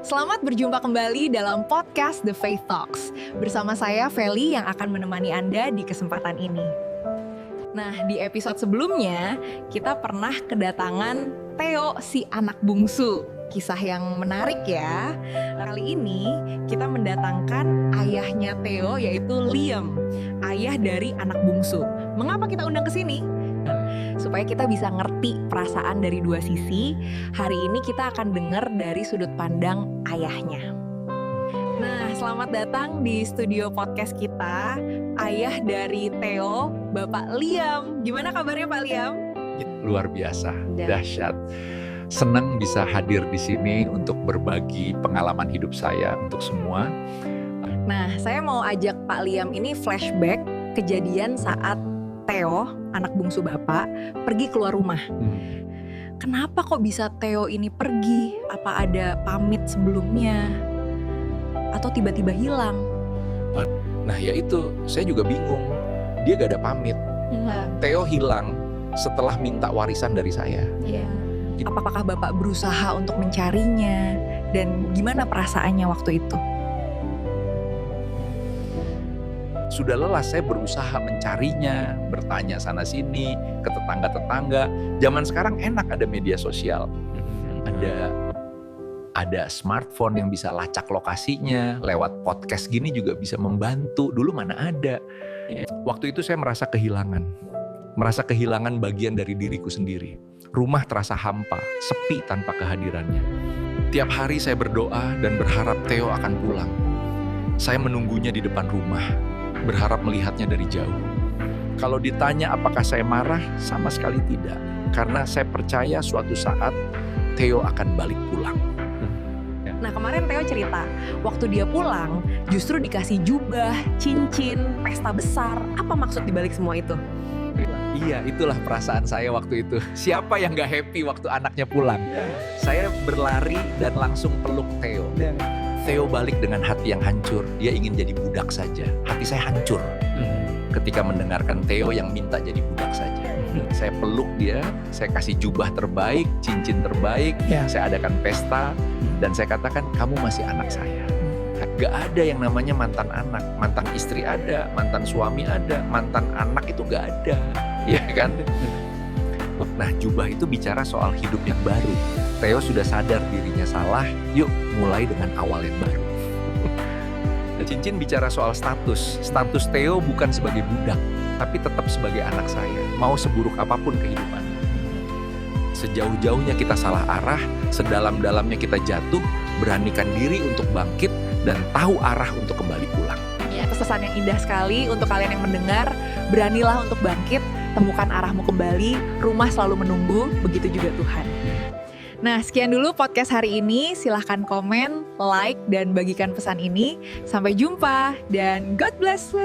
Selamat berjumpa kembali dalam podcast The Faith Talks. Bersama saya Feli yang akan menemani Anda di kesempatan ini. Nah, di episode sebelumnya kita pernah kedatangan Theo si anak bungsu. Kisah yang menarik ya. Kali ini kita mendatangkan ayahnya Theo, yaitu Liam, ayah dari anak bungsu. Mengapa kita undang ke sini? Supaya kita bisa ngerti perasaan dari dua sisi. Hari ini kita akan dengar dari sudut pandang ayahnya. Nah, selamat datang di studio podcast kita, ayah dari Theo, Bapak Liam. Gimana kabarnya Pak Liam? Luar biasa, dahsyat. Senang bisa hadir di sini untuk berbagi pengalaman hidup saya untuk semua. Nah, saya mau ajak Pak Liam ini flashback kejadian saat Theo, anak bungsu Bapak, pergi keluar rumah. Kenapa kok bisa Theo ini pergi? Apa ada pamit sebelumnya? Atau tiba-tiba hilang? Nah ya itu, saya juga bingung. Dia gak ada pamit. Theo hilang setelah minta warisan dari saya. Apakah Bapak berusaha untuk mencarinya? Dan gimana perasaannya waktu itu? Sudah lelah saya berusaha mencarinya, bertanya sana sini, ke tetangga-tetangga. Zaman sekarang enak ada media sosial. Ada smartphone yang bisa lacak lokasinya, lewat podcast gini juga bisa membantu. Dulu mana ada. Waktu itu saya merasa kehilangan bagian dari diriku sendiri. Rumah terasa hampa, sepi tanpa kehadirannya. Tiap hari saya berdoa dan berharap Theo akan pulang. Saya menunggunya di depan rumah, berharap melihatnya dari jauh. Kalau ditanya apakah saya marah, sama sekali tidak. Karena saya percaya suatu saat Theo akan balik pulang. Nah, kemarin Theo cerita, waktu dia pulang justru dikasih jubah, cincin, pesta besar. Apa maksud dibalik semua itu? Iya, itulah perasaan saya waktu itu. Siapa yang gak happy waktu anaknya pulang? Saya berlari dan langsung peluk Theo. Theo balik dengan hati yang hancur. Dia ingin jadi budak saja. Hati saya hancur ketika mendengarkan Theo yang minta jadi budak saja. Saya peluk dia, saya kasih jubah terbaik, cincin terbaik, saya adakan pesta, dan saya katakan kamu masih anak saya. Gak ada yang namanya mantan anak, mantan istri ada, mantan suami ada, mantan anak itu gak ada, ya kan? Nah, jubah itu bicara soal hidup yang baru. Theo sudah sadar dirinya salah, yuk mulai dengan awal yang baru. Cincin bicara soal status. Status Theo bukan sebagai budak, tapi tetap sebagai anak saya. Mau seburuk apapun kehidupannya. Sejauh-jauhnya kita salah arah, sedalam-dalamnya kita jatuh, beranikan diri untuk bangkit, dan tahu arah untuk kembali pulang. Ya, pesan yang indah sekali untuk kalian yang mendengar. Beranilah untuk bangkit, temukan arahmu kembali, rumah selalu menunggu, begitu juga Tuhan. Nah, sekian dulu podcast hari ini. Silahkan komen, like, dan bagikan pesan ini. Sampai jumpa, dan God bless.